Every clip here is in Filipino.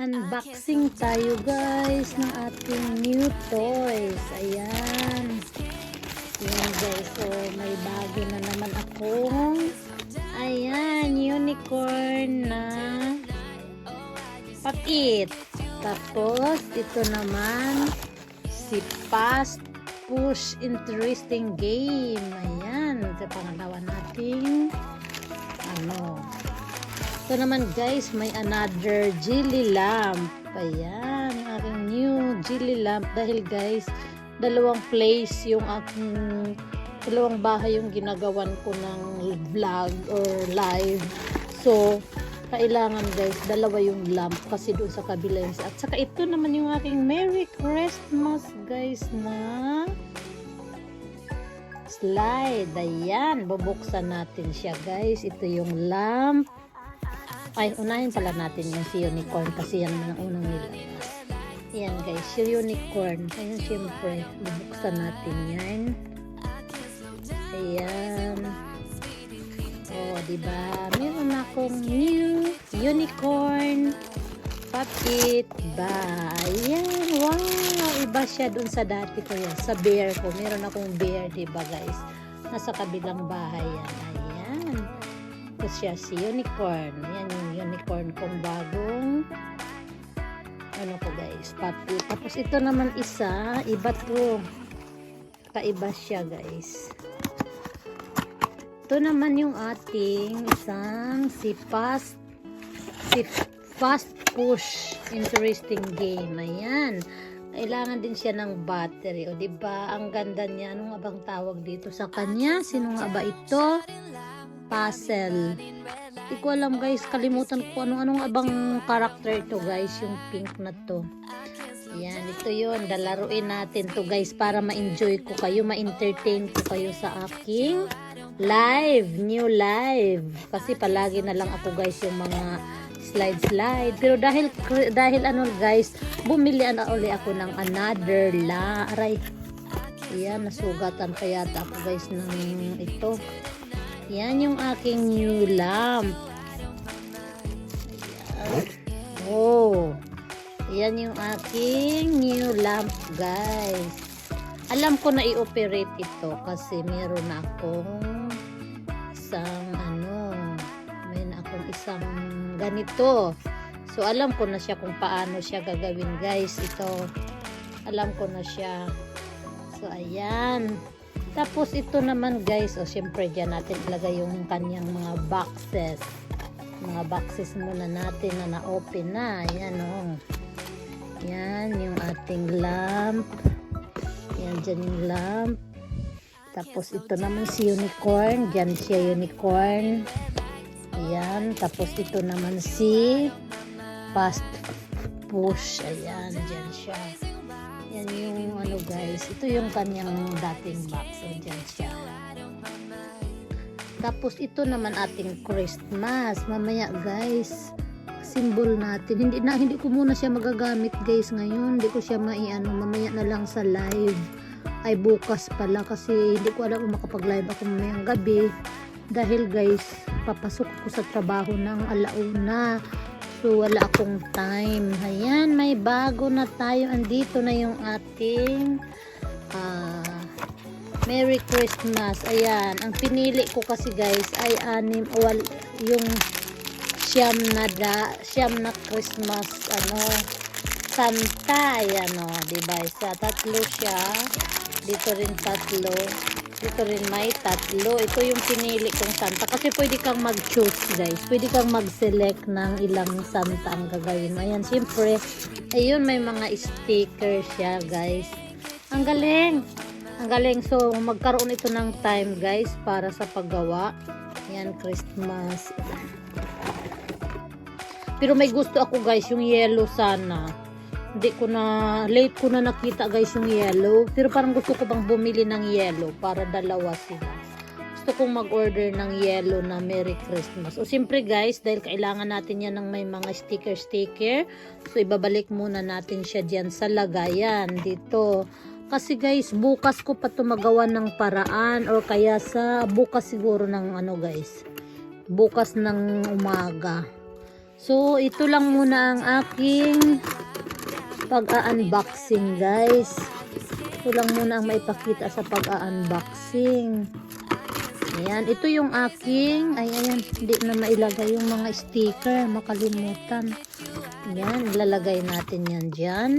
Unboxing tayo guys ng ating new toys. Ayan. Ayan guys. So may bago na naman akong unicorn na pakit. Tapos ito naman si Fast Push Interesting Game. Ayan. Ito pangalawa nating ito naman guys, may another jelly lamp. Ayan, yung aking new jelly lamp. Dahil guys, dalawang bahay yung ginagawan ko ng vlog or live. So, kailangan guys, dalawa yung lamp kasi doon sa kabila yung at saka ito naman yung aking Merry Christmas guys na slide. Ayan, bubuksan natin siya guys. Ito yung lamp. Ay, unahin pala natin yung si unicorn kasi yan ang unang nilabas. Ayan guys, si unicorn. Ayan, syempre, bubuksan natin yan. Ayan. Oh, diba? Meron akong new unicorn puppet ba? Ayan, wow! Iba siya dun sa dati ko yan. Sa bear ko. Meron akong bear, diba guys? Nasa kabilang bahay yan. Ayan. Ito siya, si unicorn. Ayan yung unicorn kong bagong ko guys, puppet. Tapos ito naman isa, iba to. Kaiba siya guys. Ito naman yung ating isang si Fast Push Interesting Game. Ayan. Kailangan din siya ng battery. O diba, ang ganda niya. Anong abang tawag dito sa kanya? Sino nga ba ito? Puzzle. Hindi ko alam guys. Kalimutan ko anong abang karakter ito guys. Yung pink na to. Ayan. Ito yun. Dalaruin natin to guys. Para ma-enjoy ko kayo. Ma-entertain ko kayo sa aking live. New live. Kasi palagi na lang ako guys yung mga slide. Pero dahil guys, bumili na uli ako ng another aray. Ayan, nasugatan pa yata ako guys ng ito. Yan yung aking new lamp. Ayan. Oh. Yan yung aking new lamp guys. Alam ko na i-operate ito kasi meron na akong isang ganito. So alam ko na siya kung paano siya gagawin guys. Ito alam ko na siya. So ayan. Tapos ito naman guys, syempre dyan natin ilagay yung kanyang mga boxes. Mga boxes muna natin na na-open na. Ayan Yan yung ating lamp. Yan dyan yung lamp. Tapos ito naman si unicorn. Dyan siya unicorn. Ayan. Tapos ito naman si Fast Push. Ayan. Dyan siya. Yan yung guys. Ito yung kanyang dating box. So, dyan siya. Tapos ito naman ating Christmas. Mamaya guys, symbol natin. Hindi ko muna siya magagamit guys ngayon. Hindi ko siya mamaya na lang sa live. Ay bukas pala kasi hindi ko alam kung makapag-live ako mamayang gabi. Dahil guys, papasok ko sa trabaho ng 1:00. So, wala akong time. Ayan, may bago na tayo. Andito na yung ating Merry Christmas. Ayan, ang pinili ko kasi guys ay yung siyam na Christmas Santa. Ayan diba? Isa, tatlo siya. Dito rin tatlo. Dito rin may tatlo. Ito yung pinili kong Santa. Kasi pwede kang mag-choose guys. Pwede kang mag-select ng ilang Santa ang gagawin mo. Ayan, siyempre. Ayun, may mga sticker siya guys. Ang galing. Ang galing. So, magkaroon ito ng time guys para sa paggawa. Ayan, Christmas. Pero may gusto ako guys, yung yellow sana. Late ko na nakita guys yung yellow. Pero parang gusto ko bang bumili ng yellow para dalawa sila. Gusto kong mag-order ng yellow na Merry Christmas. O siyempre guys, dahil kailangan natin yan ng may mga sticker. So ibabalik muna natin siya dyan sa lagayan dito. Kasi guys, bukas ko pa ito magawa ng paraan. Or kaya sa bukas siguro ng guys. Bukas ng umaga. So, ito lang muna ang aking pag-unboxing, guys. Ito lang muna ang maipakita sa pag-unboxing. Ayan, ito yung aking, ayan, hindi na mailagay yung mga sticker, makalimutan. Ayan, ilalagay natin yan dyan.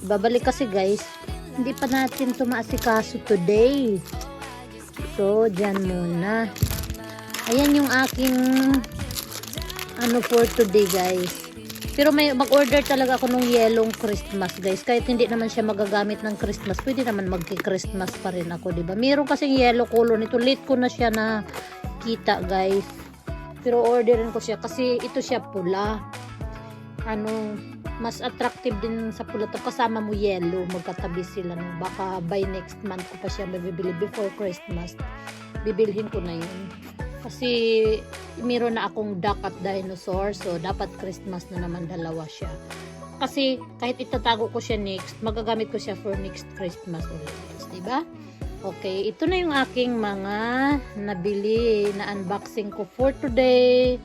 Babalik kasi guys, hindi pa natin tumaasikaso today. So, dyan muna. Ayan yung aking ano for today, guys. Pero may mag-order talaga ako ng yellow Christmas, guys. Kahit hindi naman siya magagamit ng Christmas, pwede naman magki-Christmas pa rin ako, 'di ba? Meron kasing yellow color nito. Late ko na siya na kita, guys. Pero orderin ko siya kasi ito siya pula. Ano, mas attractive din sa pula to kasama mo yellow, magkatabi sila, no? Baka by next month ko pa siya mabibili before Christmas. Bibilhin ko na 'yun. Kasi meron na akong duck at dinosaur, so dapat Christmas na naman dalawa siya. Kasi kahit itatago ko siya next, magagamit ko siya for next Christmas ulit, diba? Okay, ito na yung aking mga nabili na unboxing ko for today.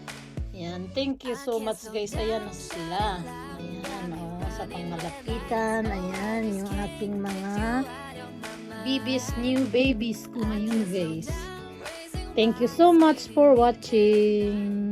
Ayan, thank you so much guys. Ayan na sila. Ayan, sa pangmalapitan. Ayan, yung aking mga new babies ko ngayon guys. Thank you so much for watching.